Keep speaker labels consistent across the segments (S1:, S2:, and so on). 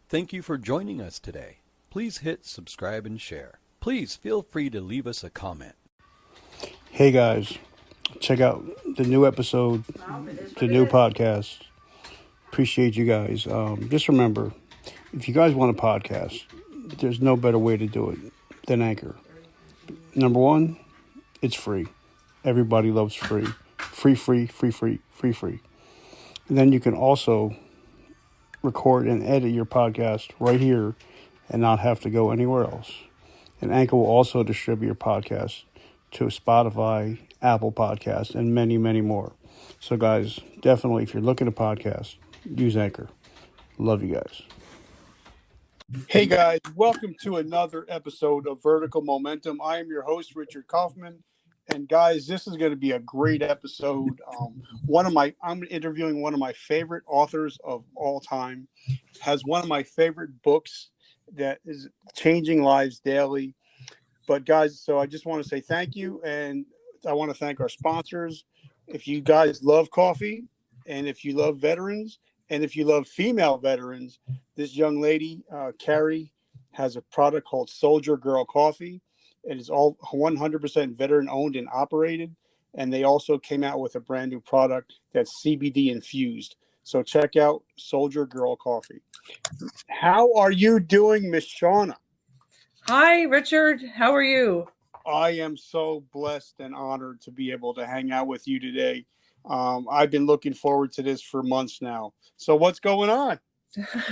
S1: Thank you for joining us today. Please hit subscribe and share. Please feel free to leave us a comment.
S2: Hey guys, check out the new episode, the new podcast. Appreciate you guys. Just remember, if you guys want a podcast, there's no better way to do it than Anchor. Number one, it's free. Everybody loves free. Free. And then you can also record and edit your podcast right here and not have to go anywhere else. And Anchor will also distribute your podcast to Spotify, Apple Podcasts, and many, many more. So guys, definitely, if you're looking to podcast, use Anchor. Love you guys.
S3: Hey guys, welcome to another episode of Vertical Momentum. I am your host, Richard Kaufman. And guys, this is going to be a great episode. I'm interviewing one of my favorite authors of all time, has one of my favorite books that is changing lives daily. But guys, so I just want to say thank you. And I want to thank our sponsors. If you guys love coffee, and if you love veterans, and if you love female veterans, this young lady, Carrie, has a product called Soldier Girl Coffee. It is all 100% veteran owned and operated. And they also came out with a brand new product that's CBD infused. So check out Soldier Girl Coffee. How are you doing, Miss Shauna?
S4: Hi, Richard. How are you?
S3: I am so blessed and honored to be able to hang out with you today. I've been looking forward to this for months now. So what's going on?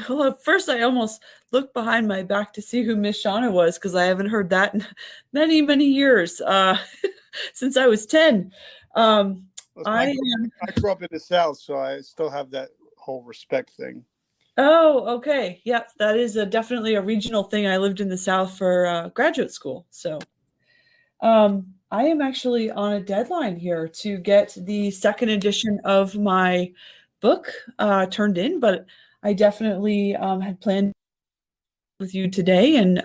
S4: Well, at first I almost looked behind my back to see who Miss Shauna was because I haven't heard that in many, many years, since I was 10.
S3: I grew up in the South, so I still have that whole respect thing.
S4: Oh, okay. Yeah, that is definitely a regional thing. I lived in the South for graduate school. So I am actually on a deadline here to get the second edition of my book turned in, but I definitely had planned with you today and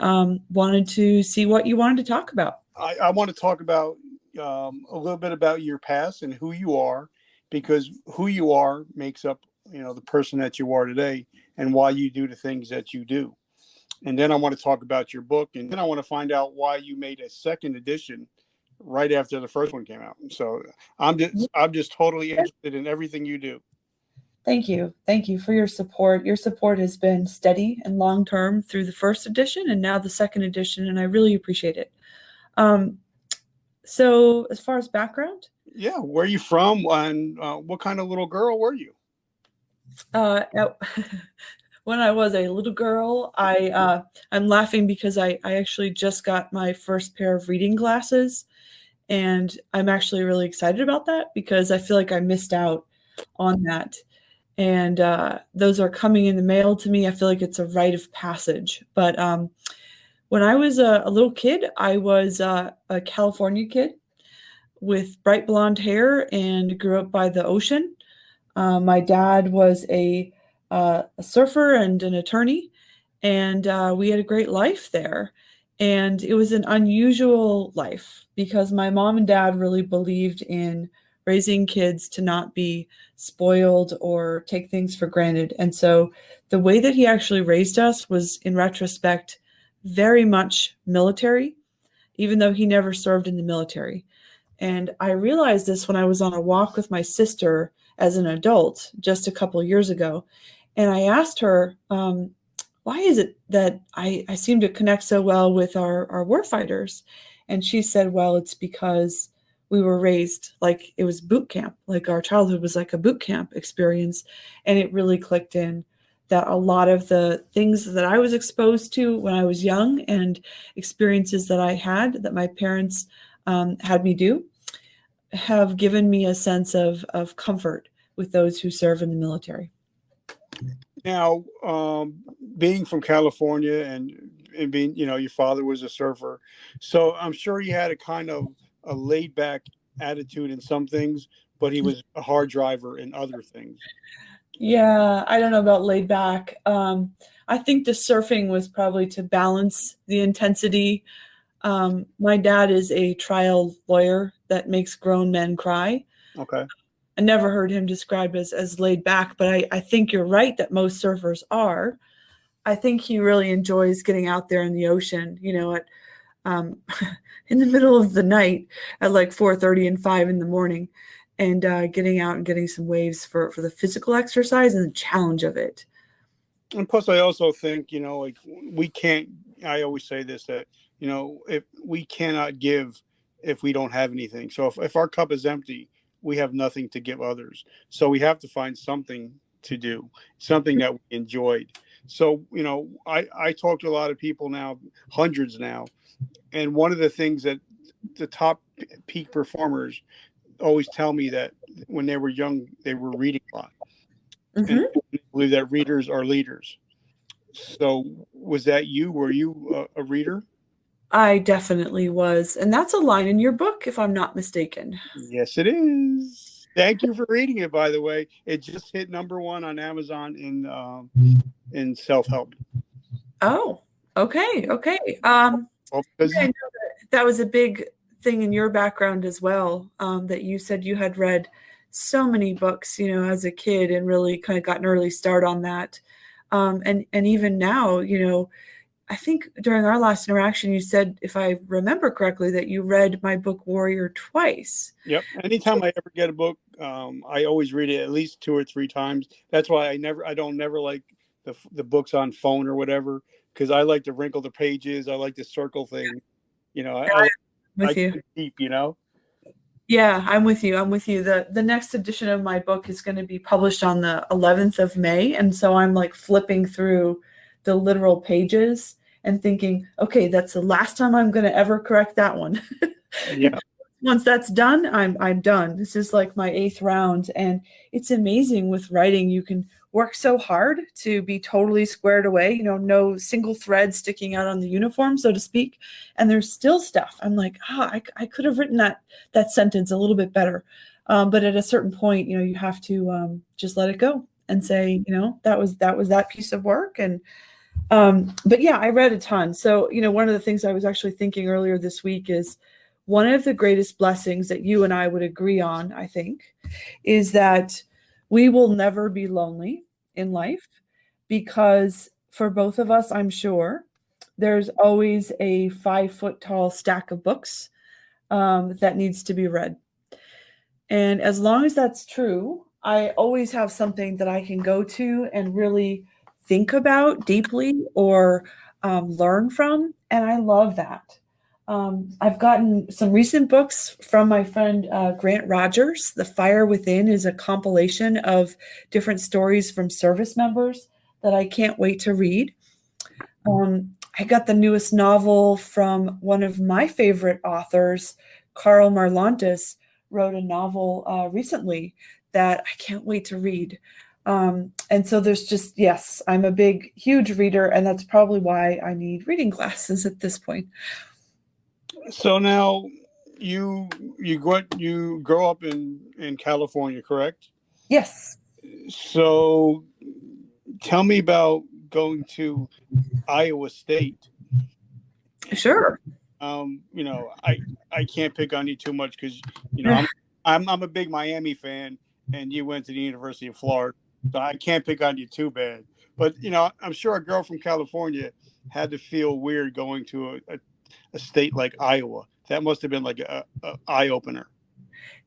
S4: wanted to see what you wanted to talk about.
S3: I want to talk about a little bit about your past and who you are, because who you are makes up, the person that you are today and why you do the things that you do. And then I want to talk about your book, and then I want to find out why you made a second edition right after the first one came out. So I'm just totally interested in everything you do.
S4: Thank you. Thank you for your support. Your support has been steady and long-term through the first edition and now the second edition, and I really appreciate it. So as far as background?
S3: Yeah, where are you from, and what kind of little girl were you?
S4: When I was a little girl, I'm laughing because I actually just got my first pair of reading glasses, and I'm actually really excited about that because I feel like I missed out on that. And those are coming in the mail to me. I feel like it's a rite of passage. But when I was a little kid, I was a California kid with bright blonde hair and grew up by the ocean. My dad was a surfer and an attorney, and we had a great life there. And it was an unusual life because my mom and dad really believed in raising kids to not be spoiled or take things for granted. And so the way that he actually raised us was, in retrospect, very much military, even though he never served in the military. And I realized this when I was on a walk with my sister as an adult just a couple of years ago. And I asked her, why is it that I seem to connect so well with our warfighters? And she said, well, it's because we were raised like it was boot camp, like our childhood was like a boot camp experience. And it really clicked in that a lot of the things that I was exposed to when I was young and experiences that I had that my parents had me do have given me a sense of comfort with those who serve in the military.
S3: Now, being from California and being, your father was a surfer, so I'm sure you had a kind of a laid back attitude in some things, but he was a hard driver in other things.
S4: Yeah, I don't know about laid back. I think the surfing was probably to balance the intensity. My dad is a trial lawyer that makes grown men cry.
S3: Okay.
S4: I never heard him described as laid back, but I think you're right that most surfers are. I think he really enjoys getting out there in the ocean, at in the middle of the night at like 4:30 and 5 in the morning, and getting out and getting some waves for the physical exercise and the challenge of it.
S3: And plus, I also think, like we can't, I always say this, that, if we cannot give if we don't have anything. So if our cup is empty, we have nothing to give others. So we have to find something to do, something that we enjoyed. So, I talk to a lot of people now, hundreds now. And one of the things that the top peak performers always tell me that when they were young, they were reading a lot.
S4: Mm-hmm.
S3: And I believe that readers are leaders. So was that you? Were you a reader?
S4: I definitely was. And that's a line in your book, if I'm not mistaken.
S3: Yes, it is. Thank you for reading it, by the way. It just hit #1 on Amazon in self-help.
S4: Oh, okay.
S3: Well, because
S4: I know that was a big thing in your background as well, that you said you had read so many books, as a kid, and really kind of got an early start on that. And even now, I think during our last interaction, you said, if I remember correctly, that you read my book Warrior twice.
S3: Yep. Anytime I ever get a book, I always read it at least 2 or 3 times. That's why I don't never like the books on phone or whatever, because I like to wrinkle the pages. I like to circle things. I
S4: With you.
S3: dig deep.
S4: Yeah, I'm with you. The next edition of my book is going to be published on the 11th of May. And so I'm like flipping through the literal pages and thinking, okay, that's the last time I'm going to ever correct that one.
S3: Yeah.
S4: Once that's done, I'm done. This is like my 8th round. And it's amazing with writing. You can work so hard to be totally squared away, no single thread sticking out on the uniform, so to speak. And there's still stuff. I'm like, I could have written that sentence a little bit better. But at a certain point, you have to just let it go and say, that was that piece of work. And but yeah, I read a ton. So, one of the things I was actually thinking earlier this week is one of the greatest blessings that you and I would agree on, I think, is that we will never be lonely in life, because for both of us, I'm sure, there's always a 5-foot tall stack of books that needs to be read. And as long as that's true, I always have something that I can go to and really think about deeply or learn from. And I love that. I've gotten some recent books from my friend Grant Rogers. The Fire Within is a compilation of different stories from service members that I can't wait to read. I got the newest novel from one of my favorite authors, Carl Marlantes, wrote a novel recently that I can't wait to read. And so there's just, yes, I'm a big, huge reader, and that's probably why I need reading glasses at this point.
S3: So now you grow up in California, correct?
S4: Yes.
S3: So tell me about going to Iowa State.
S4: Sure.
S3: I can't pick on you too much because I'm a big Miami fan, and you went to the University of Florida, so I can't pick on you too bad. But I'm sure a girl from California had to feel weird going to a state like Iowa. That must have been like a eye opener.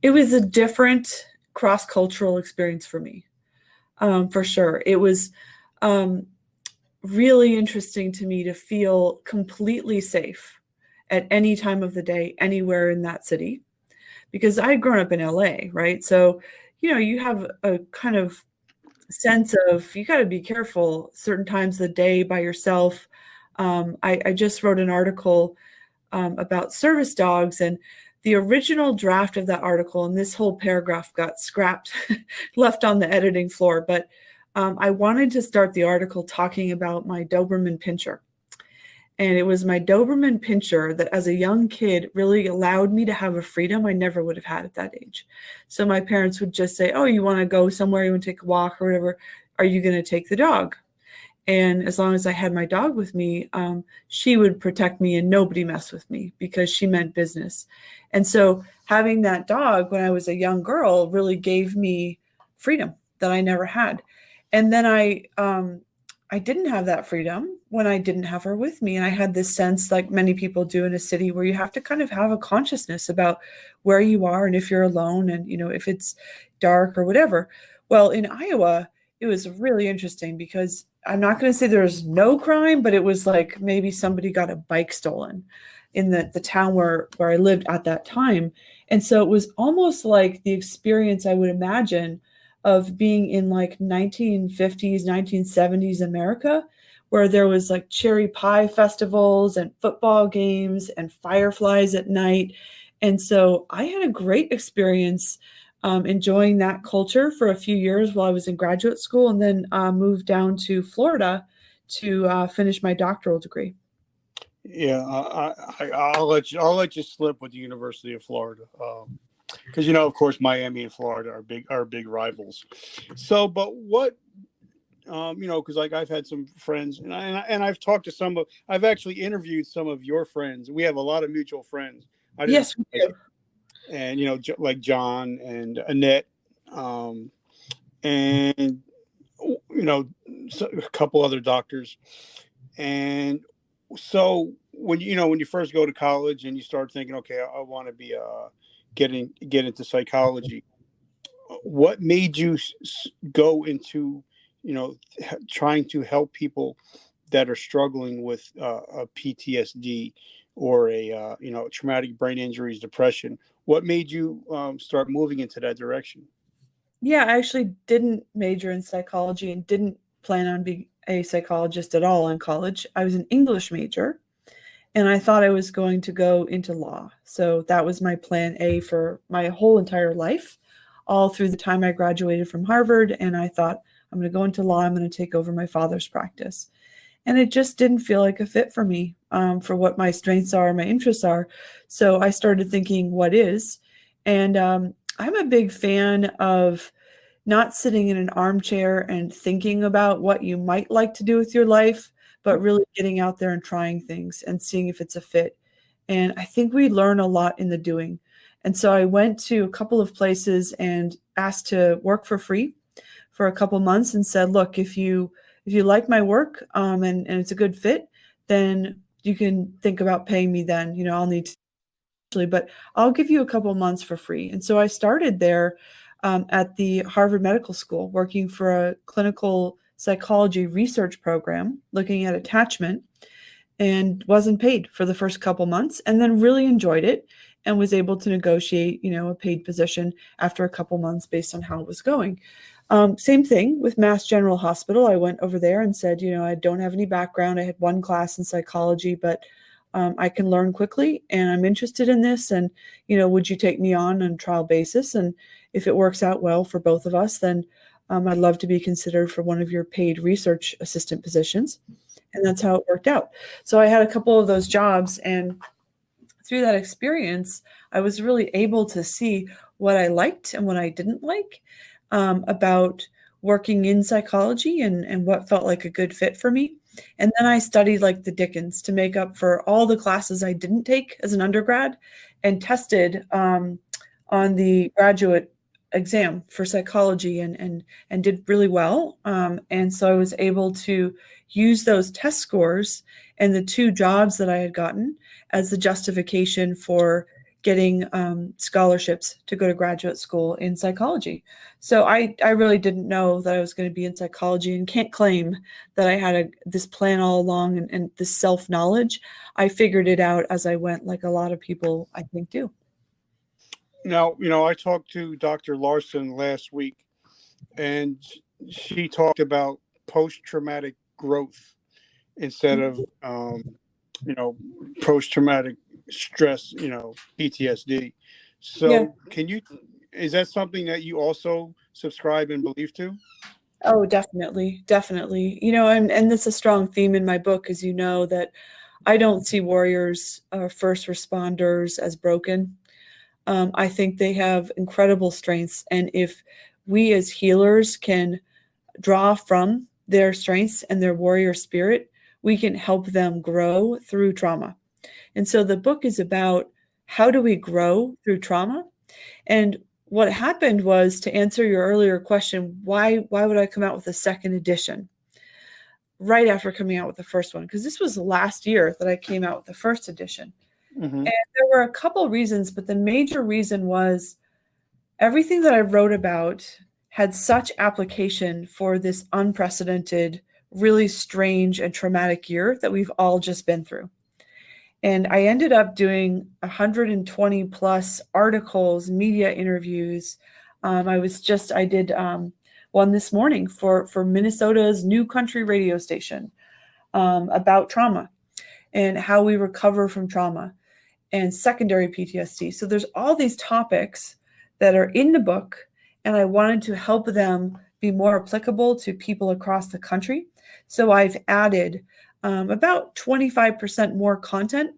S4: It was a different cross-cultural experience for me, for sure. It was really interesting to me to feel completely safe at any time of the day, anywhere in that city, because I had grown up in LA, right? So, you have a kind of sense of, you got to be careful certain times of the day by yourself. I just wrote an article about service dogs, and the original draft of that article, and this whole paragraph got scrapped, left on the editing floor. But I wanted to start the article talking about my Doberman Pinscher. And it was my Doberman Pinscher that as a young kid really allowed me to have a freedom I never would have had at that age. So my parents would just say, oh, you want to go somewhere, you want to take a walk or whatever, are you going to take the dog? And as long as I had my dog with me, she would protect me and nobody mess with me, because she meant business. And so having that dog when I was a young girl really gave me freedom that I never had. And then I I didn't have that freedom when I didn't have her with me. And I had this sense, like many people do in a city, where you have to kind of have a consciousness about where you are and if you're alone and, if it's dark or whatever. Well, in Iowa, it was really interesting because I'm not going to say there was no crime, but it was like maybe somebody got a bike stolen in the town where I lived at that time. And so it was almost like the experience I would imagine of being in like 1950s, 1970s America, where there was like cherry pie festivals and football games and fireflies at night. And so I had a great experience enjoying that culture for a few years while I was in graduate school, and then moved down to Florida to finish my doctoral degree.
S3: Yeah, I'll let you slip with the University of Florida, because of course, Miami and Florida are big rivals. So, but what because like I've had some friends, and I've talked to I've actually interviewed some of your friends. We have a lot of mutual friends.
S4: Yes, we do.
S3: And like John and Annette, and a couple other doctors. And so when you first go to college and you start thinking, okay, I want to be get into psychology, what made you go into trying to help people that are struggling with a PTSD or a traumatic brain injuries, depression? What made you start moving into that direction?
S4: Yeah, I actually didn't major in psychology and didn't plan on being a psychologist at all in college. I was an English major, and I thought I was going to go into law. So that was my plan A for my whole entire life, all through the time I graduated from Harvard. And I thought, I'm going to go into law. I'm going to take over my father's practice. And it just didn't feel like a fit for me, for what my strengths are, my interests are. So I started thinking, what is? And I'm a big fan of not sitting in an armchair and thinking about what you might like to do with your life, but really getting out there and trying things and seeing if it's a fit. And I think we learn a lot in the doing. And so I went to a couple of places and asked to work for free for a couple months and said, look, if you like my work, and it's a good fit, then you can think about paying me then. I'll need to, but I'll give you a couple months for free. And so I started there at the Harvard Medical School, working for a clinical psychology research program, looking at attachment, and wasn't paid for the first couple months, and then really enjoyed it and was able to negotiate, a paid position after a couple months based on how it was going. Same thing with Mass General Hospital. I went over there and said, I don't have any background. I had one class in psychology, but I can learn quickly and I'm interested in this. And, would you take me on a trial basis? And if it works out well for both of us, then I'd love to be considered for one of your paid research assistant positions. And that's how it worked out. So I had a couple of those jobs, and through that experience, I was really able to see what I liked and what I didn't like about working in psychology and what felt like a good fit for me. And then I studied like the Dickens to make up for all the classes I didn't take as an undergrad, and tested on the graduate exam for psychology and did really well. And so I was able to use those test scores and the 2 jobs that I had gotten as the justification for getting scholarships to go to graduate school in psychology. So I really didn't know that I was going to be in psychology, and can't claim that I had this plan all along and this self-knowledge. I figured it out as I went, like a lot of people, I think, do.
S3: Now, I talked to Dr. Larson last week, and she talked about post-traumatic growth instead of, post-traumatic stress, PTSD. So
S4: Yeah.
S3: Is that something that you also subscribe and believe to?
S4: Oh, definitely. Definitely. And that's a strong theme in my book, is, that I don't see warriors or first responders as broken. I think they have incredible strengths. And if we as healers can draw from their strengths and their warrior spirit, we can help them grow through trauma. And so the book is about how do we grow through trauma? And what happened was, to answer your earlier question, why would I come out with a second edition? right after coming out with the first one, because this was last year that I came out with the first edition.
S3: Mm-hmm.
S4: And there were a couple reasons, but the major reason was everything that I wrote about had such application for this unprecedented, really strange and traumatic year that we've all just been through. And I ended up doing 120 plus articles, media interviews. I did one this morning for Minnesota's New Country radio station about trauma and how we recover from trauma and secondary PTSD. So there's all these topics that are in the book, and I wanted to help them be more applicable to people across the country. So I've added about 25% more content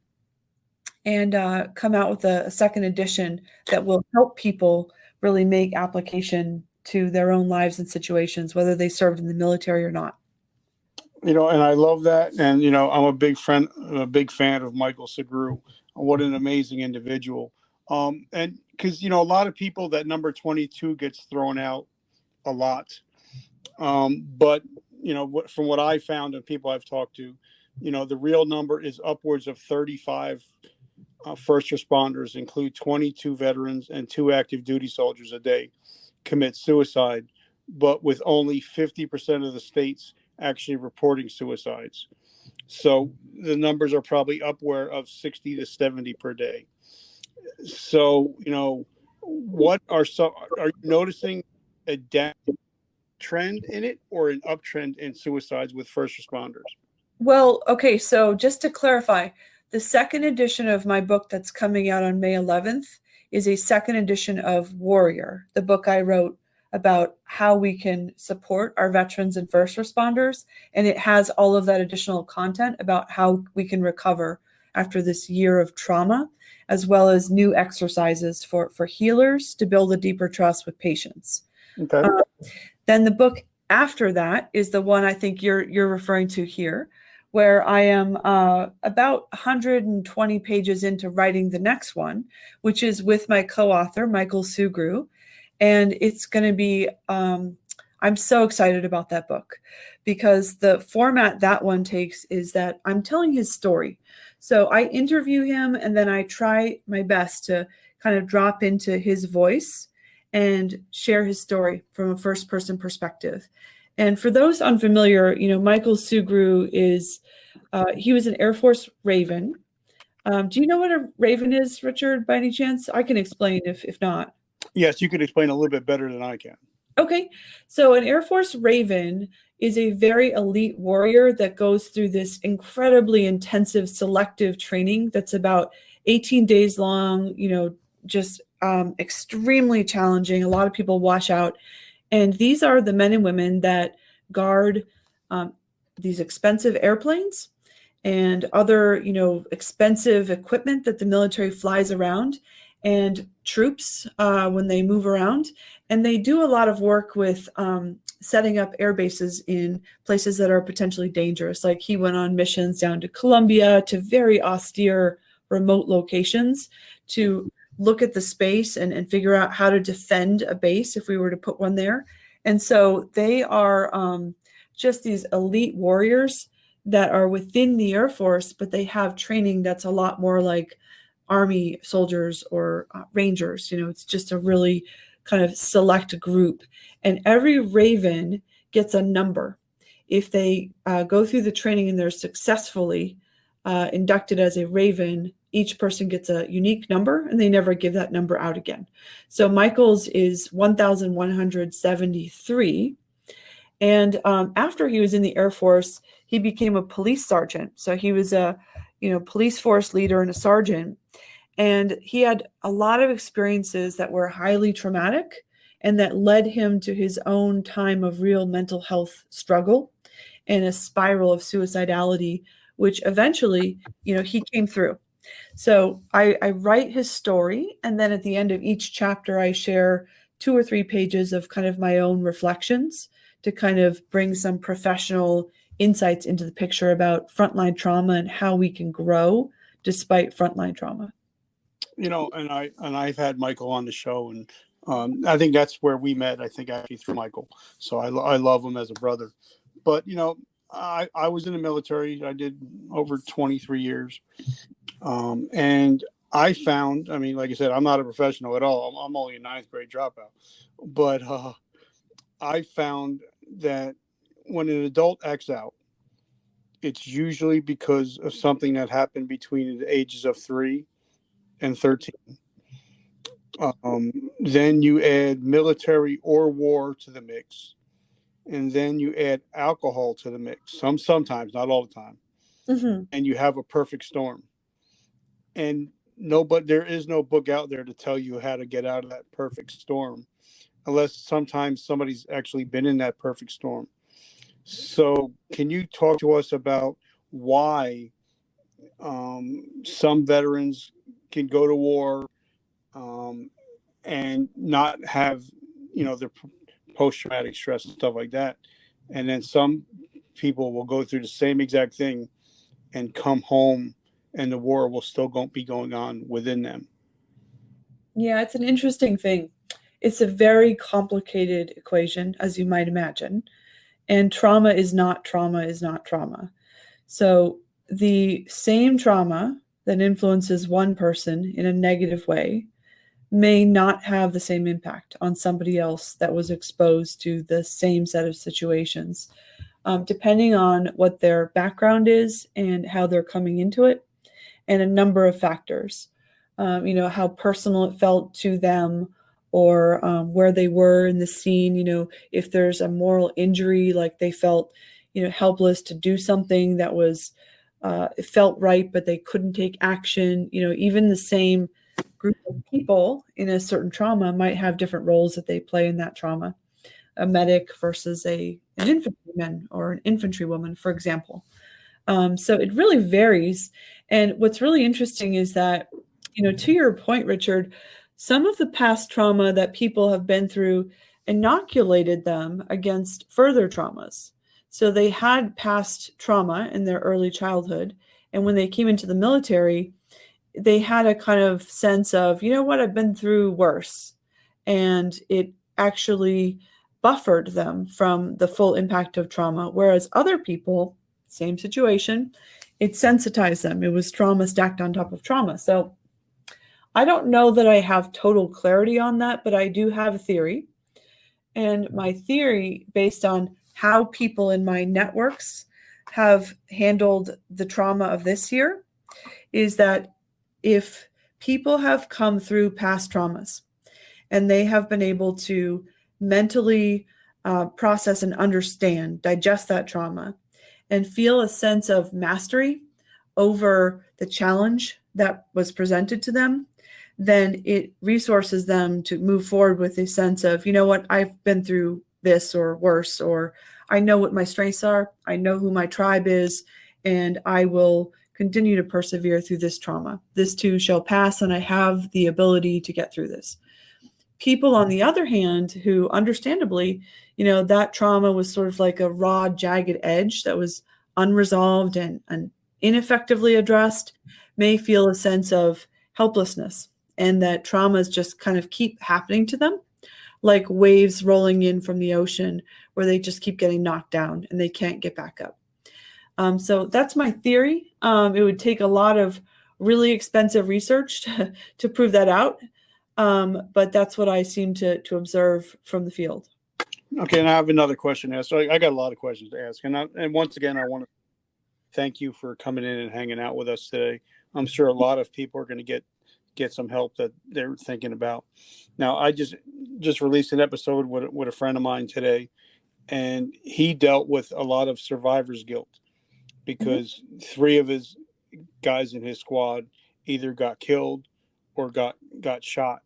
S4: and come out with a second edition that will help people really make application to their own lives and situations, whether they served in the military or not.
S3: And I love that. And, I'm a big fan of Michael Segru. What an amazing individual. And because, a lot of people, that number 22 gets thrown out a lot. But, from what I found and people I've talked to, the real number is upwards of 35 first responders, include 22 veterans and 2 active duty soldiers a day, commit suicide, but with only 50% of the states actually reporting suicides. So the numbers are probably upward of 60 to 70 per day. So, are you noticing a down trend in it or an uptrend in suicides with first responders?
S4: Well, okay, so just to clarify, the second edition of my book that's coming out on May 11th is a second edition of Warrior, the book I wrote about how we can support our veterans and first responders. And it has all of that additional content about how we can recover after this year of trauma, as well as new exercises for healers to build a deeper trust with patients.
S3: Okay.
S4: Then the book after that is the one I think you're referring to here, where I am about 120 pages into writing the next one, which is with my co-author, Michael Segru. And it's going to be, I'm so excited about that book because the format that one takes is that I'm telling his story. So I interview him and then I try my best to kind of drop into his voice and share his story from a first person perspective. And for those unfamiliar, Michael Segru is, he was an Air Force Raven. Do you know what a Raven is, Richard, by any chance? I can explain if not.
S3: Yes, you could explain a little bit better than I can.
S4: Okay. So an Air Force Raven is a very elite warrior that goes through this incredibly intensive selective training that's about 18 days long, just extremely challenging. A lot of people wash out. And these are the men and women that guard these expensive airplanes and other, expensive equipment that the military flies around, and troops when they move around. And they do a lot of work with setting up air bases in places that are potentially dangerous. Like he went on missions down to Colombia, to very austere, remote locations to look at the space and figure out how to defend a base if we were to put one there. And so they are just these elite warriors that are within the Air Force, but they have training that's a lot more like Army soldiers or Rangers. It's just a really kind of select group. And every Raven gets a number. If they go through the training and they're successfully inducted as a Raven, each person gets a unique number and they never give that number out again. So Michael's is 1,173. And after he was in the Air Force, he became a police sergeant. So he was a police force leader and a sergeant. And he had a lot of experiences that were highly traumatic and that led him to his own time of real mental health struggle and a spiral of suicidality, which eventually, he came through. So I write his story. And then at the end of each chapter, I share 2 or 3 pages of kind of my own reflections to kind of bring some professional insights into the picture about frontline trauma and how we can grow despite frontline trauma.
S3: And I've had Michael on the show, and I think that's where we met. I think actually through Michael. So I love him as a brother. But I was in the military. I did over 23 years. And I found, I mean, like I said, I'm not a professional at all. I'm only a ninth grade dropout. But I found that when an adult acts out, it's usually because of something that happened between the ages of 3 and 13. Then you add military or war to the mix, and then you add alcohol to the mix. Sometimes, not all the time,
S4: Mm-hmm.
S3: and you have a perfect storm. And no, but there is no book out there to tell you how to get out of that perfect storm, unless sometimes somebody's actually been in that perfect storm. So, can you talk to us about why some veterans can go to war um, and not have, their post traumatic stress and stuff like that, and then some people will go through the same exact thing and come home, and the war will still be going on within them.
S4: Yeah, it's an interesting thing. It's a very complicated equation, as you might imagine. And trauma is not trauma is not trauma. So the same trauma that influences one person in a negative way may not have the same impact on somebody else that was exposed to the same set of situations, depending on what their background is and how they're coming into it, and a number of factors. How personal it felt to them, or where they were in the scene. If there's a moral injury, like they felt, helpless to do something that was, it felt right, but they couldn't take action. Even the same group of people in a certain trauma might have different roles that they play in that trauma. A medic versus an infantryman or an infantrywoman, for example. So it really varies. And what's really interesting is that, to your point, Richard, some of the past trauma that people have been through inoculated them against further traumas. So they had past trauma in their early childhood. And when they came into the military, they had a kind of sense of, what, I've been through worse. And it actually buffered them from the full impact of trauma. Whereas other people, same situation, it sensitized them. It was trauma stacked on top of trauma. So I don't know that I have total clarity on that, but I do have a theory. And my theory, based on how people in my networks have handled the trauma of this year, is that if people have come through past traumas and they have been able to mentally process and understand, digest that trauma, and feel a sense of mastery over the challenge that was presented to them, then it resources them to move forward with a sense of, what, I've been through this or worse, or I know what my strengths are, I know who my tribe is, and I will continue to persevere through this trauma. This too shall pass, and I have the ability to get through this. People, on the other hand, who understandably, that trauma was sort of like a raw, jagged edge that was unresolved and ineffectively addressed, may feel a sense of helplessness, and that traumas just kind of keep happening to them, like waves rolling in from the ocean, where they just keep getting knocked down and they can't get back up. So that's my theory. It would take a lot of really expensive research to prove that out. But that's what I seem to observe from the field.
S3: Okay, and I have another question to ask. So I got a lot of questions to ask. And once again, I want to thank you for coming in and hanging out with us today. I'm sure a lot of people are going to get some help that they're thinking about. Now, I just released an episode with a friend of mine today, and he dealt with a lot of survivor's guilt because 3 of his guys in his squad either got killed or got shot.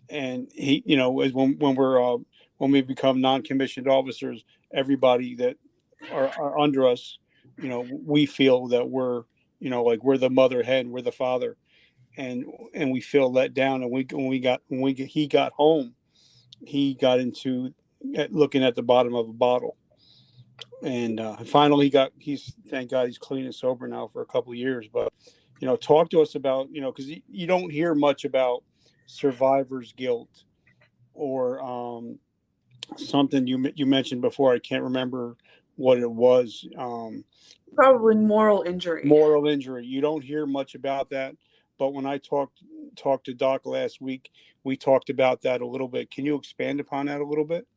S3: And he, when we become non-commissioned officers, everybody that are under us, we feel that we're, like we're the mother hen, we're the father, and we feel let down. And he got home, he got into looking at the bottom of a bottle. And finally he's, thank God, he's clean and sober now for a couple of years. But, talk to us about, because you don't hear much about survivor's guilt or something you mentioned before. I can't remember what it was.
S4: Probably moral injury.
S3: Moral injury. You don't hear much about that, but when I talked to Doc last week, we talked about that a little bit. Can you expand upon that a little bit?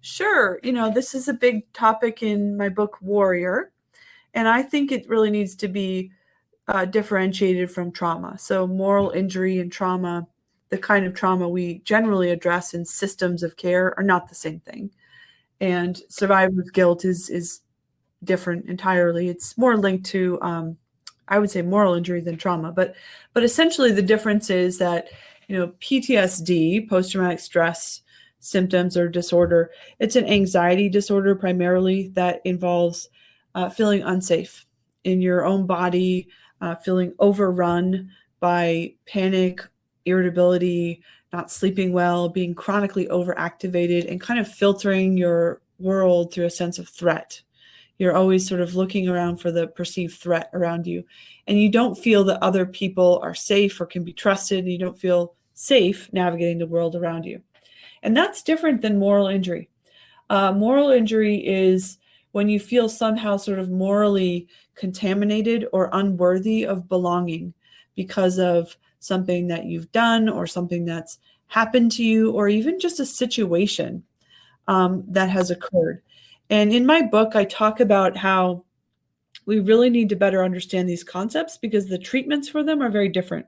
S4: Sure. This is a big topic in my book, Warrior, and I think it really needs to be differentiated from trauma. So moral injury and trauma, the kind of trauma we generally address in systems of care, are not the same thing. And survivor's guilt is different entirely. It's more linked to, I would say, moral injury than trauma. But essentially, the difference is that PTSD, post-traumatic stress symptoms or disorder, it's an anxiety disorder primarily that involves feeling unsafe in your own body, feeling overrun by panic, irritability, not sleeping well, being chronically overactivated, and kind of filtering your world through a sense of threat. You're always sort of looking around for the perceived threat around you. And you don't feel that other people are safe or can be trusted. And you don't feel safe navigating the world around you. And that's different than moral injury. Moral injury is when you feel somehow sort of morally contaminated or unworthy of belonging because of something that you've done or something that's happened to you, or even just a situation that has occurred. And in my book, I talk about how we really need to better understand these concepts because the treatments for them are very different.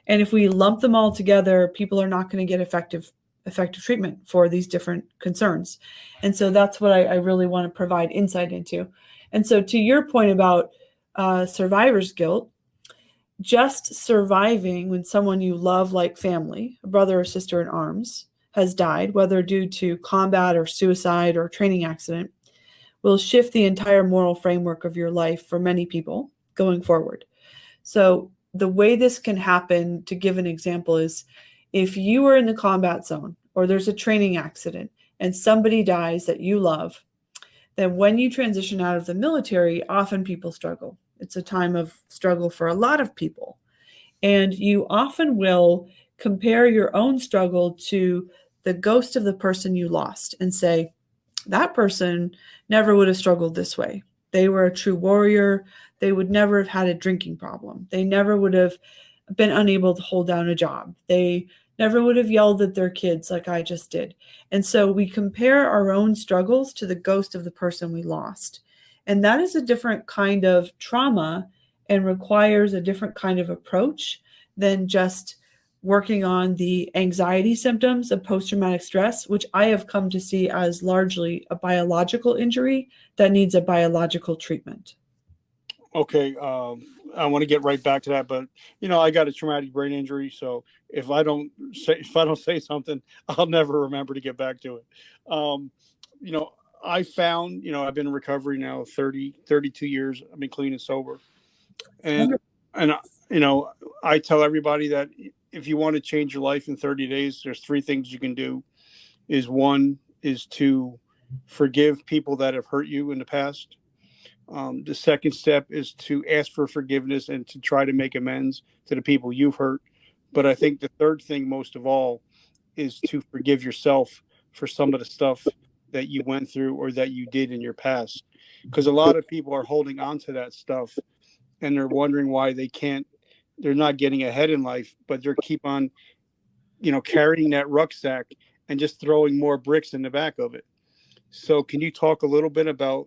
S4: And if we lump them all together, people are not going to get effective treatment for these different concerns. And so that's what I really want to provide insight into. And so to your point about survivor's guilt, just surviving when someone you love, like family, a brother or sister in arms, has died, whether due to combat or suicide or training accident, will shift the entire moral framework of your life for many people going forward. So the way this can happen, to give an example, is if you are in the combat zone or there's a training accident and somebody dies that you love, then when you transition out of the military, often people struggle. It's a time of struggle for a lot of people. And you often will compare your own struggle to the ghost of the person you lost and say, that person never would have struggled this way. They were a true warrior. They would never have had a drinking problem. They never would have been unable to hold down a job. They never would have yelled at their kids like I just did. And so we compare our own struggles to the ghost of the person we lost. And that is a different kind of trauma and requires a different kind of approach than just working on the anxiety symptoms of post-traumatic stress, which I have come to see as largely a biological injury that needs a biological treatment.
S3: Okay, I want to get right back to that, but I got a traumatic brain injury, so if I don't say something, I'll never remember to get back to it. I found, I've been in recovery now 32 years. I've been clean and sober, and I tell everybody that if you want to change your life in 30 days, there's 3 things you can do. One is to forgive people that have hurt you in the past. The second step is to ask for forgiveness and to try to make amends to the people you've hurt. But I think the third thing, most of all, is to forgive yourself for some of the stuff that you went through or that you did in your past. Because a lot of people are holding on to that stuff and they're wondering why they're not getting ahead in life, but they keep on, carrying that rucksack and just throwing more bricks in the back of it. So can you talk a little bit about,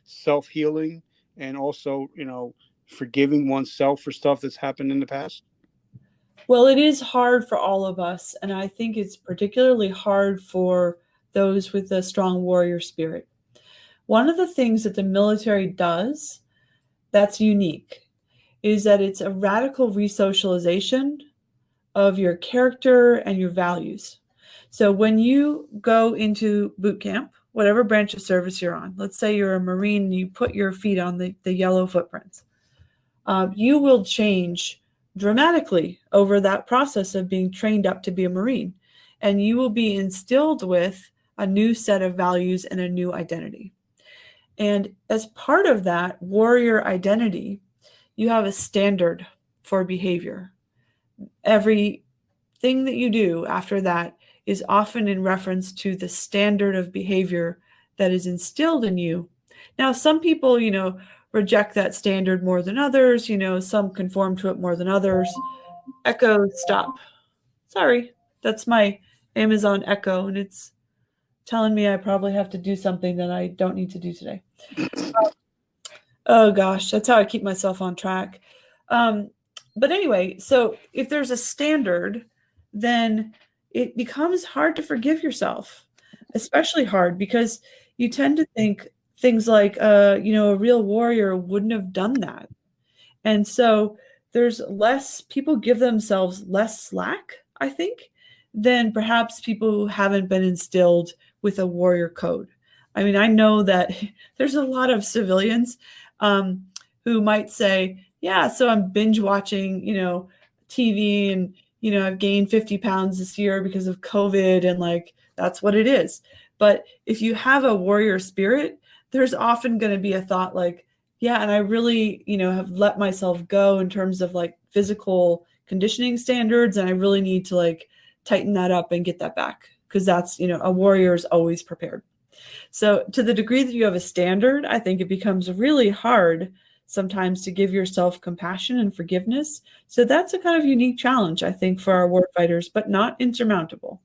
S3: self-healing and also, forgiving oneself for stuff that's happened in the past?
S4: Well, it is hard for all of us. And I think it's particularly hard for those with a strong warrior spirit. One of the things that the military does that's unique is that it's a radical resocialization of your character and your values. So when you go into boot camp, whatever branch of service you're on, let's say you're a Marine and you put your feet on the yellow footprints, you will change dramatically over that process of being trained up to be a Marine. And you will be instilled with a new set of values and a new identity. And as part of that warrior identity, you have a standard for behavior. Everything that you do after that is often in reference to the standard of behavior that is instilled in you Now, some people, reject that standard more than others. Some conform to it more than others. Echo, stop. Sorry, that's my Amazon Echo, and it's telling me I probably have to do something that I don't need to do today. Oh gosh, that's how I keep myself on track. But anyway, so if there's a standard, then it becomes hard to forgive yourself, especially hard because you tend to think things like, a real warrior wouldn't have done that. And so there's less, people give themselves less slack, I think, than perhaps people who haven't been instilled with a warrior code. I mean, I know that there's a lot of civilians who might say, yeah, so I'm binge watching, TV and, I've gained 50 pounds this year because of COVID and like, that's what it is. But if you have a warrior spirit, there's often going to be a thought like, yeah, and I really, have let myself go in terms of like physical conditioning standards. And I really need to like tighten that up and get that back because that's, a warrior is always prepared. So to the degree that you have a standard, I think it becomes really hard sometimes to give yourself compassion and forgiveness. So that's a kind of unique challenge, I think, for our war fighters, but not insurmountable.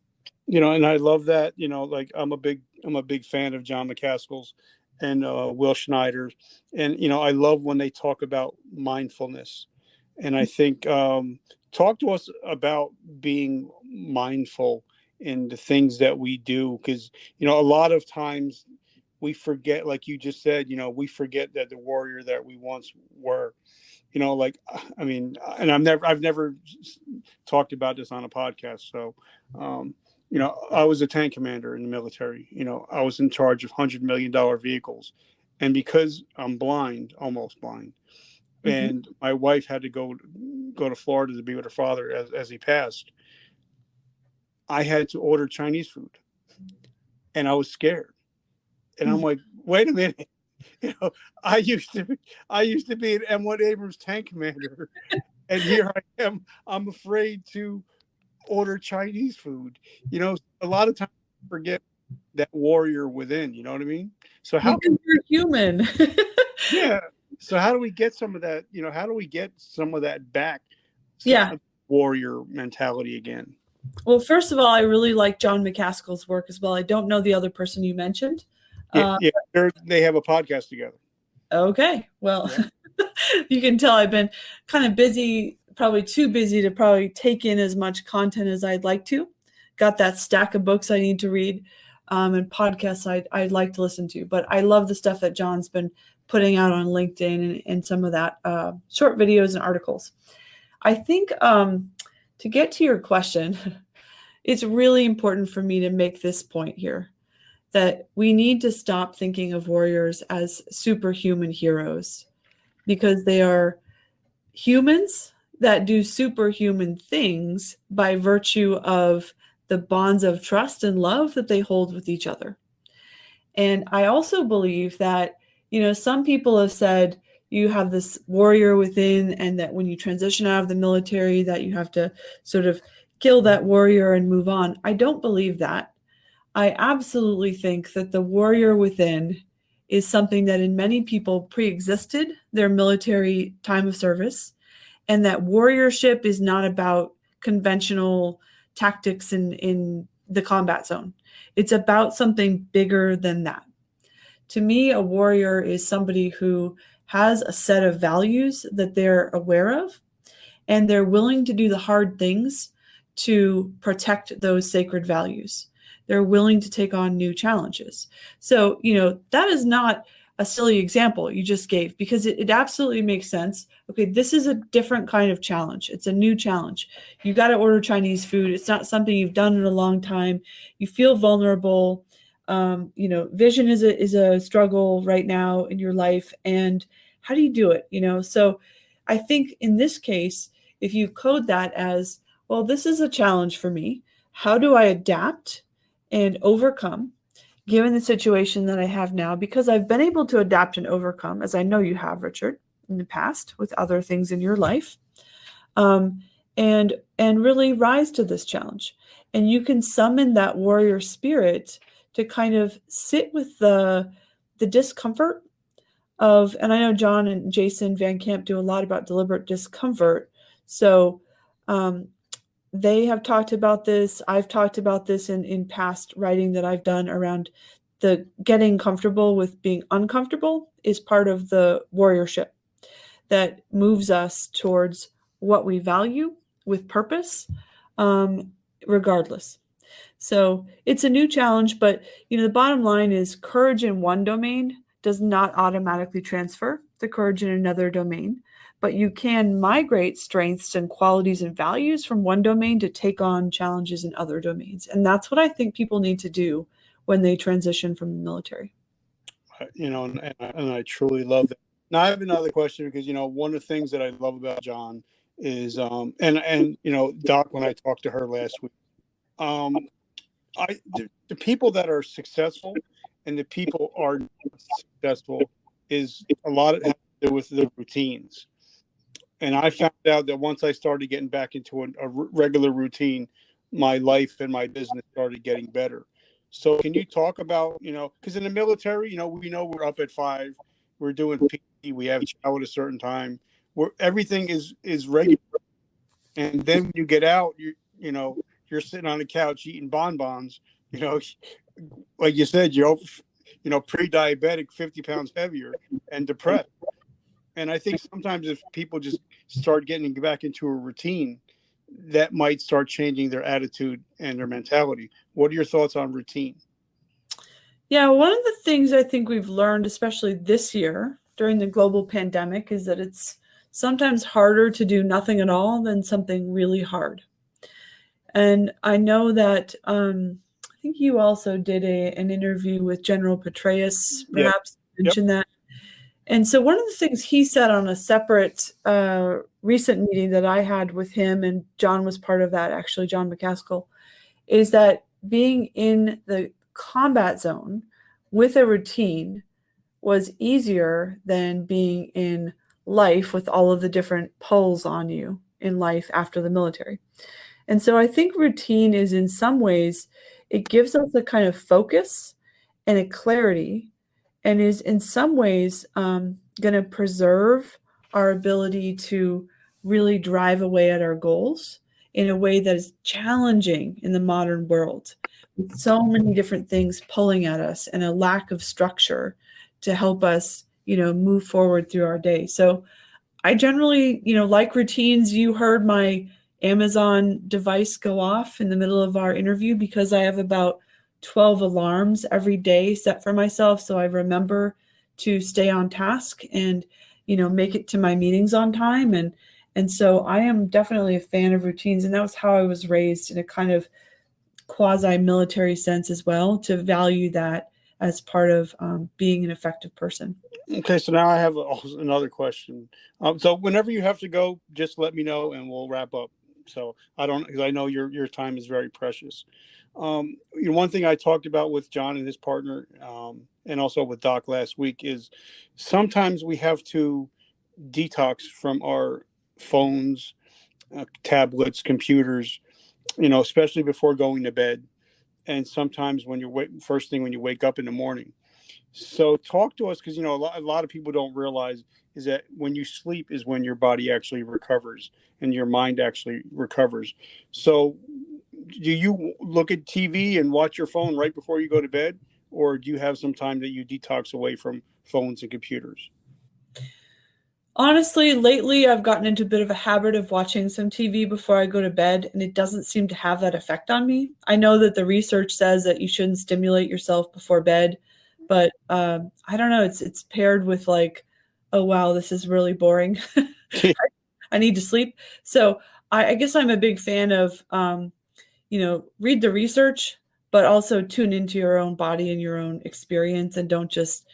S3: And I love that, like I'm a big fan of John McCaskill's and Will Schneider. And, I love when they talk about mindfulness. And I think talk to us about being mindful in the things that we do, because, a lot of times we forget, like you just said, we forget that the warrior that we once were, like, I mean, and I've never talked about this on a podcast. So, I was a tank commander in the military. I was in charge of $100 million vehicles. And because I'm blind, almost blind, and my wife had to go to Florida to be with her father as he passed, I had to order Chinese food. And I was scared. And I'm like, wait a minute. I used to be an M1 Abrams tank commander. And here I am. I'm afraid to order Chinese food. A lot of times I forget that warrior within, you know what I mean? So how
S4: because you're human.
S3: Yeah. So how do we get some of that, how do we get some of that back?
S4: Yeah.
S3: Warrior mentality again.
S4: Well, first of all, I really like John McCaskill's work as well. I don't know the other person you mentioned.
S3: Yeah, they have a podcast together.
S4: Okay. Well, you can tell I've been kind of busy, probably too busy to probably take in as much content as I'd like to. Got that stack of books I need to read and podcasts I'd like to listen to. But I love the stuff that John's been putting out on LinkedIn and some of that short videos and articles. I think to get to your question, it's really important for me to make this point here, that we need to stop thinking of warriors as superhuman heroes because they are humans that do superhuman things by virtue of the bonds of trust and love that they hold with each other. And I also believe that, some people have said you have this warrior within and that when you transition out of the military that you have to sort of kill that warrior and move on. I don't believe that. I absolutely think that the warrior within is something that in many people pre-existed their military time of service, and that warriorship is not about conventional tactics in the combat zone. It's about something bigger than that. To me, a warrior is somebody who has a set of values that they're aware of, and they're willing to do the hard things to protect those sacred values. They're willing to take on new challenges. So, that is not a silly example you just gave because it absolutely makes sense. Okay, this is a different kind of challenge. It's a new challenge. You got to order Chinese food. It's not something you've done in a long time. You feel vulnerable. Vision is a struggle right now in your life. And how do you do it? So I think in this case, if you code that as, well, this is a challenge for me. How do I adapt and overcome given the situation that I have now? Because I've been able to adapt and overcome, as I know you have, Richard, in the past with other things in your life, and really rise to this challenge. And you can summon that warrior spirit to kind of sit with the discomfort of, and I know John and Jason Van Camp do a lot about deliberate discomfort. So they have talked about this. I've talked about this in past writing that I've done around the getting comfortable with being uncomfortable is part of the warriorship that moves us towards what we value with purpose, regardless. So it's a new challenge, but the bottom line is courage in one domain does not automatically transfer to courage in another domain, but you can migrate strengths and qualities and values from one domain to take on challenges in other domains. And that's what I think people need to do when they transition from the military.
S3: And I truly love that. Now I have another question because, one of the things that I love about John is, and Doc, when I talked to her last week, the people that are successful and the people are not successful is a lot of has to do with the routines. And I found out that once I started getting back into a regular routine, my life and my business started getting better. So can you talk about, because in the military, we know we're up at 5, we're doing PT, we have chow at a certain time, where everything is regular. And then when you get out, you're sitting on the couch eating bonbons, like you said, you're pre-diabetic, 50 pounds heavier and depressed. And I think sometimes if people just start getting back into a routine, that might start changing their attitude and their mentality. What are your thoughts on routine?
S4: Yeah, one of the things I think we've learned, especially this year during the global pandemic, is that it's sometimes harder to do nothing at all than something really hard. And I know that I think you also did an interview with General Petraeus, perhaps mentioned that. And so one of the things he said on a separate recent meeting that I had with him, and John was part of that, actually, John McCaskill, is that being in the combat zone with a routine was easier than being in life with all of the different pulls on you in life after the military. And so I think routine is, in some ways, it gives us a kind of focus and a clarity, and is in some ways going to preserve our ability to really drive away at our goals in a way that is challenging in the modern world, with so many different things pulling at us and a lack of structure to help us, move forward through our day. So I generally, like routines. You heard my Amazon device go off in the middle of our interview because I have about 12 alarms every day set for myself, so I remember to stay on task and make it to my meetings on time. And so I am definitely a fan of routines, and that was how I was raised, in a kind of quasi-military sense as well, to value that as part of being an effective person.
S3: Okay, so now I have another question. So whenever you have to go, just let me know and we'll wrap up. So because I know your time is very precious. One thing I talked about with John and his partner, and also with Doc last week, is sometimes we have to detox from our phones, tablets, computers, especially before going to bed. And sometimes when first thing when you wake up in the morning. So talk to us, because, a lot of people don't realize is that when you sleep is when your body actually recovers and your mind actually recovers. So do you look at TV and watch your phone right before you go to bed, or do you have some time that you detox away from phones and computers?
S4: Honestly, lately I've gotten into a bit of a habit of watching some TV before I go to bed, and it doesn't seem to have that effect on me. I know that the research says that you shouldn't stimulate yourself before bed, but I don't know. It's paired with like, oh wow, this is really boring. I need to sleep. So I guess I'm a big fan of read the research, but also tune into your own body and your own experience, and don't just,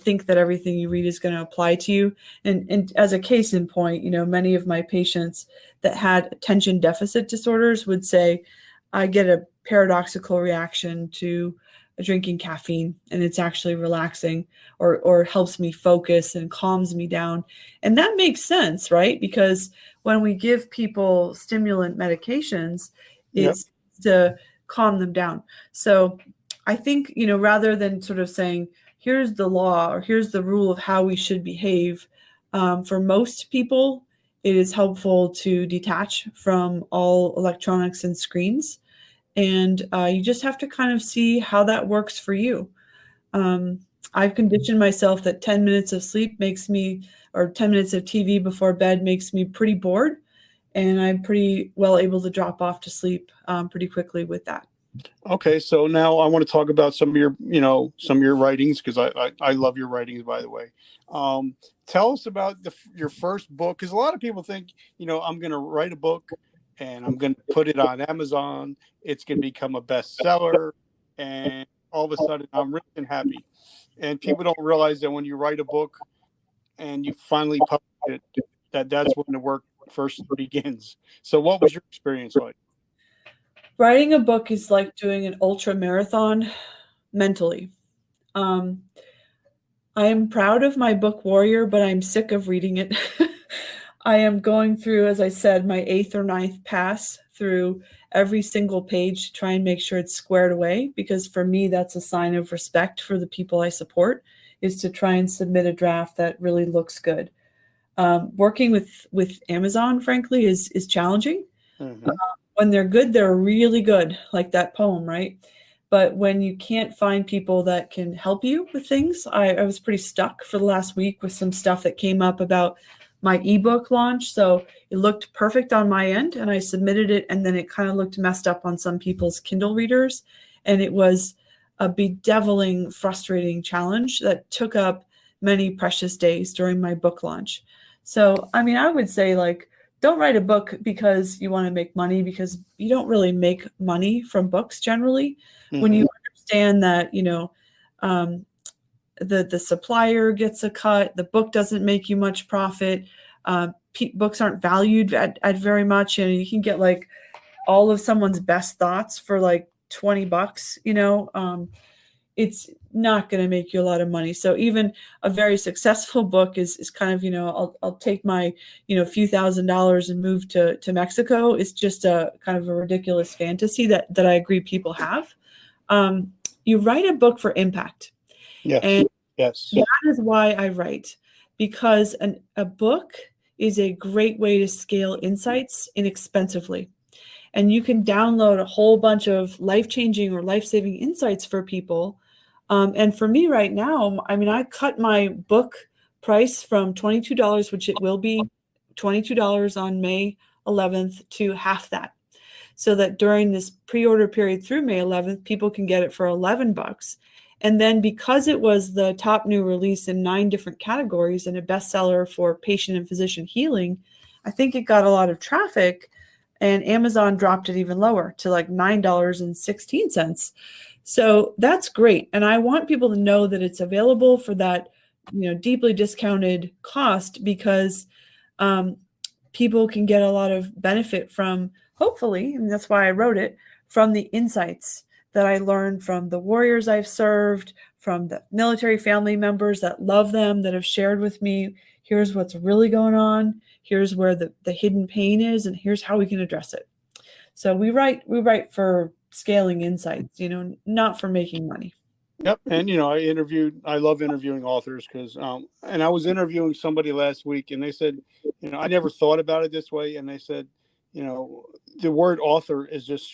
S4: think that everything you read is going to apply to you. And as a case in point, many of my patients that had attention deficit disorders would say, I get a paradoxical reaction to drinking caffeine, and it's actually relaxing or helps me focus and calms me down. And that makes sense, right? Because when we give people stimulant medications, it's to calm them down. So I think, rather than sort of saying, here's the law or here's the rule of how we should behave. For most people, it is helpful to detach from all electronics and screens. And you just have to kind of see how that works for you. I've conditioned myself that 10 minutes of sleep makes me, or 10 minutes of TV before bed makes me pretty bored. And I'm pretty well able to drop off to sleep pretty quickly with that.
S3: Okay, so now I want to talk about some of your, some of your writings, because I love your writings, by the way. Tell us about your first book, because a lot of people think, I'm going to write a book and I'm going to put it on Amazon. It's going to become a bestseller, and all of a sudden I'm rich and happy. And people don't realize that when you write a book and you finally publish it, that's when the work first begins. So what was your experience like?
S4: Writing a book is like doing an ultra marathon mentally. I am proud of my book Warrior, but I'm sick of reading it. I am going through, as I said, my 8th or 9th pass through every single page to try and make sure it's squared away, because for me, that's a sign of respect for the people I support, is to try and submit a draft that really looks good. Working with Amazon, frankly, is challenging.
S3: Mm-hmm.
S4: When they're good, they're really good, like that poem, right? But when you can't find people that can help you with things, I was pretty stuck for the last week with some stuff that came up about my ebook launch. So it looked perfect on my end and I submitted it, and then it kind of looked messed up on some people's Kindle readers. And it was a bedeviling, frustrating challenge that took up many precious days during my book launch. So, I mean, I would say, like, don't write a book because you want to make money, because you don't really make money from books generally. Mm-hmm. When you understand that, the supplier gets a cut, the book doesn't make you much profit, books aren't valued at very much, and you can get like all of someone's best thoughts for like $20, it's not going to make you a lot of money. So even a very successful book is kind of, I'll take my, few $1,000s and move to Mexico. It's just a kind of a ridiculous fantasy that I agree people have. You write a book for impact.
S3: Yes.
S4: And
S3: yes.
S4: That is why I write, because a book is a great way to scale insights inexpensively. And you can download a whole bunch of life-changing or life-saving insights for people. And for me right now, I mean, I cut my book price from $22, which it will be $22 on May 11th, to half that. So that during this pre-order period through May 11th, people can get it for $11. And then because it was the top new release in 9 different categories and a bestseller for patient and physician healing, I think it got a lot of traffic, and Amazon dropped it even lower to like $9.16. So that's great. And I want people to know that it's available for that, deeply discounted cost, because people can get a lot of benefit from, hopefully, and that's why I wrote it, from the insights that I learned from the warriors I've served, from the military family members that love them, that have shared with me, here's what's really going on, here's where the hidden pain is, and here's how we can address it. So we write for scaling insights, not for making money.
S3: Yep. And, I love interviewing authors, because, and I was interviewing somebody last week, and they said, I never thought about it this way. And they said, the word author is just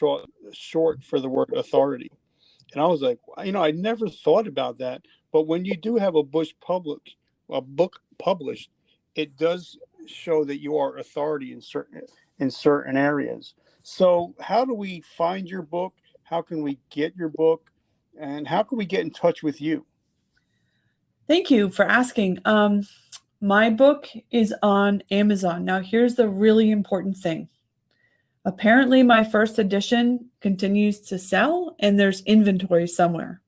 S3: short for the word authority. And I was like, I never thought about that. But when you do have a book published, it does show that you are authority in certain areas. So how do we find your book? How can we get your book? And how can we get in touch with you?
S4: Thank you for asking. My book is on Amazon. Now, here's the really important thing. Apparently, my first edition continues to sell, and there's inventory somewhere.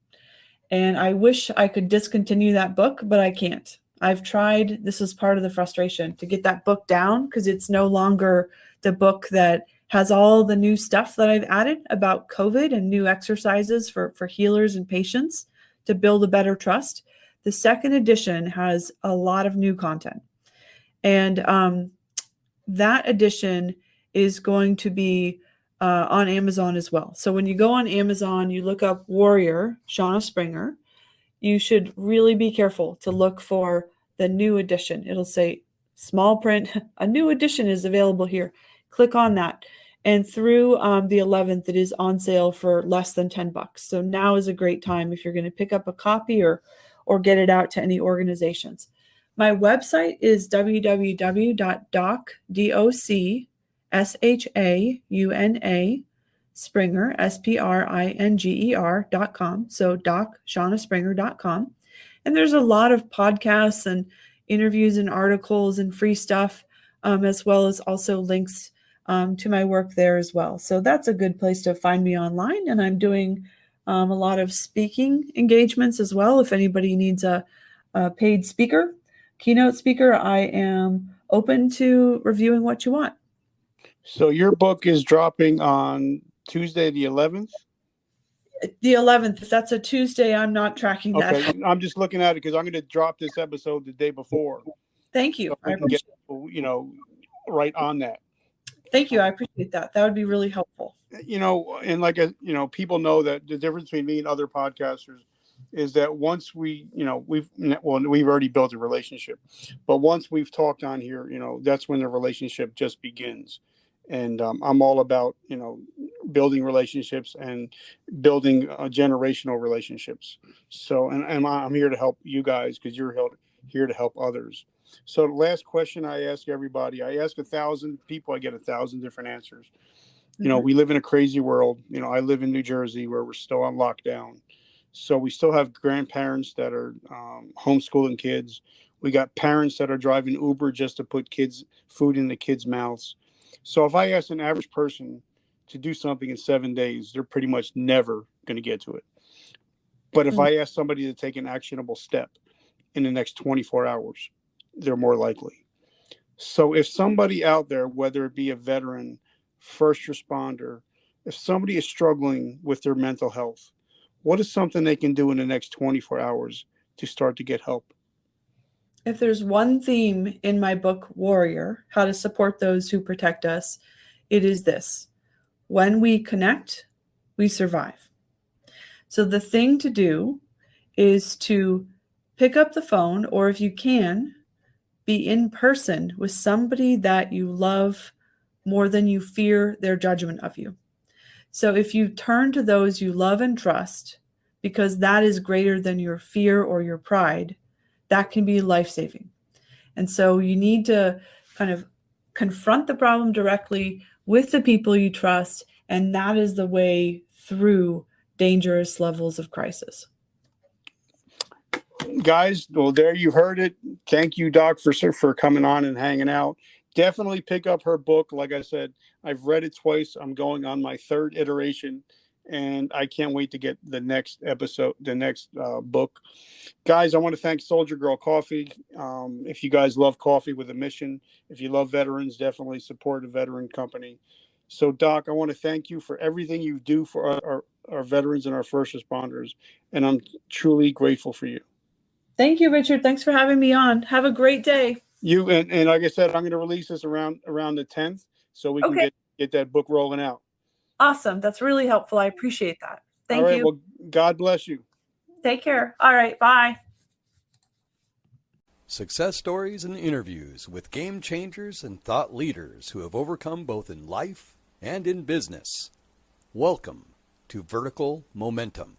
S4: And I wish I could discontinue that book, but I can't. I've tried, this is part of the frustration, to get that book down, because it's no longer the book that has all the new stuff that I've added about COVID and new exercises for healers and patients to build a better trust. The second edition has a lot of new content. And that edition is going to be on Amazon as well. So when you go on Amazon, you look up Warrior, Shauna Springer, you should really be careful to look for the new edition. It'll say small print, a new edition is available here. Click on that. And through the 11th, it is on sale for less than $10. So now is a great time if you're going to pick up a copy or get it out to any organizations. My website is www.DocShauna Springer.com. So DocShaunaSpringer.com. And there's a lot of podcasts and interviews and articles and free stuff, as well as also links to my work there as well. So that's a good place to find me online. And I'm doing a lot of speaking engagements as well. If anybody needs a paid speaker, keynote speaker, I am open to reviewing what you want.
S3: So your book is dropping on Tuesday, the 11th?
S4: The 11th. If that's a Tuesday, I'm not tracking that.
S3: Okay, I'm just looking at it because I'm going to drop this episode the day before.
S4: Thank you.
S3: So
S4: I appreciate
S3: it. Right on that.
S4: Thank you. I appreciate that. That would be really helpful.
S3: And like, people know that the difference between me and other podcasters is that once we've already built a relationship, but once we've talked on here, that's when the relationship just begins. And I'm all about, building relationships and building generational relationships. So, and I'm here to help you guys because you're here to help others. So the last question I ask everybody, I ask 1,000 people, I get 1,000 different answers.
S4: Mm-hmm.
S3: We live in a crazy world. I live in New Jersey where we're still on lockdown. So we still have grandparents that are homeschooling kids. We got parents that are driving Uber just to put food in the kids' mouths. So if I ask an average person to do something in 7 days, they're pretty much never going to get to it. But if I ask somebody to take an actionable step in the next 24 hours, they're more likely. So if somebody out there, whether it be a veteran, first responder, if somebody is struggling with their mental health, what is something they can do in the next 24 hours to start to get help?
S4: If there's one theme in my book, Warrior, How to Support Those Who Protect Us, it is this: when we connect, we survive. So the thing to do is to pick up the phone, or if you can, be in person with somebody that you love more than you fear their judgment of you. So if you turn to those you love and trust, because that is greater than your fear or your pride, that can be life-saving. And so you need to kind of confront the problem directly with the people you trust, and that is the way through dangerous levels of crisis.
S3: Guys, well, there you've heard it. Thank you, Doc, for coming on and hanging out. Definitely pick up her book. Like I said, I've read it twice. I'm going on my third iteration, and I can't wait to get the next episode, the next book. Guys, I want to thank Soldier Girl Coffee. If you guys love coffee with a mission, if you love veterans, definitely support a veteran company. So, Doc, I want to thank you for everything you do for our veterans and our first responders, and I'm truly grateful for you.
S4: Thank you, Richard. Thanks for having me on. Have a great day.
S3: You and like I said, I'm going to release this around the 10th, so we can get that book rolling out.
S4: Awesome. That's really helpful. I appreciate that. Thank you.
S3: Well, God bless you.
S4: Take care. All right. Bye.
S1: Success stories and interviews with game changers and thought leaders who have overcome both in life and in business. Welcome to Vertical Momentum.